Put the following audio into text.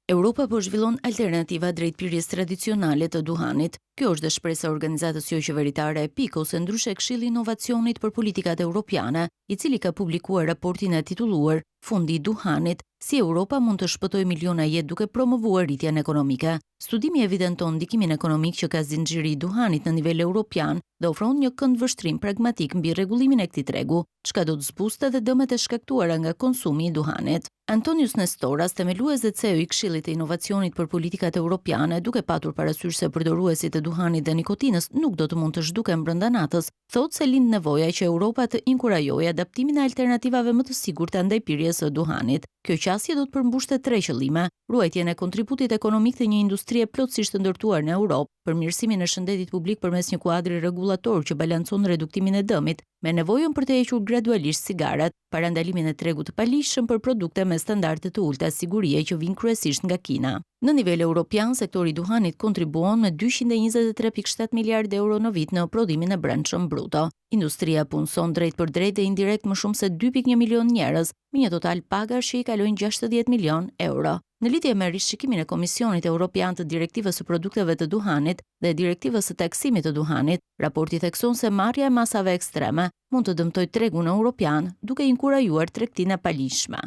Europa po zhvillon alternativa drejt pirjes tradicionale të duhanit. Kjo është dhe shpresa e organizatës jo qeveritare EPIC ose ndryshe Këshilli i Inovacionit për Politikat Europiane, i cili ka publikuar raportin e titulluar Fundi i duhanit, si Europa mund të shpëtojë miliona jetë duke promovuar rritjen ekonomike. Studimi evidenton ndikimin ekonomik që ka zinxhiri i duhanit në nivel europian dhe ofron një këndvështrim pragmatik mbi rregullimin e këtij tregu, çka do të zbustë edhe dëmet e shkaktuara nga konsumi i duhanit. Antonius Nestoras, themelues dhe CEO i Këshillit të Inovacionit për Politikat Europiane, duke patur parasysh se përdoruesit e duhanit dhe nikotinës nuk do të mund të zhduken brenda natës, thotë se lind nevoja që Europa të inkurajojë adaptimin e alternativave më të sigurta ndaj pirjes së duhanit. Kjo qasje do të përmbushte 3 qëllime: ruajtjen e kontributit ekonomik të një industrie plotësisht të ndërtuar në Europë, përmirësimin e shëndetit publik përmes një kuadri rregullator që balancon reduktimin e dëmit, me nevojën për të hequr gradualisht sigarat, parandalimin e tregut të paligjshëm për produkte me standarde të ulta sigurie që vijnë kryesisht nga Kina. Në nivel europian, sektori i duhanit kontribuon me 223.7 miliardë euro në vit në prodhimin e brendshëm bruto. Industria punëson drejt për drejt dhe indirekt më shumë se 2.1 milion njerëz, me një total pagash që i kalojnë 60 milion euro. Në lidhje me rishikimin e Komisionit Evropian të Direktivës së produkteve të duhanit dhe Direktivës së taksimit të duhanit, raporti thekson se marrja e masave ekstreme mund të dëmtojë tregun europian duke inkurajuar tregtinë e paligjshme.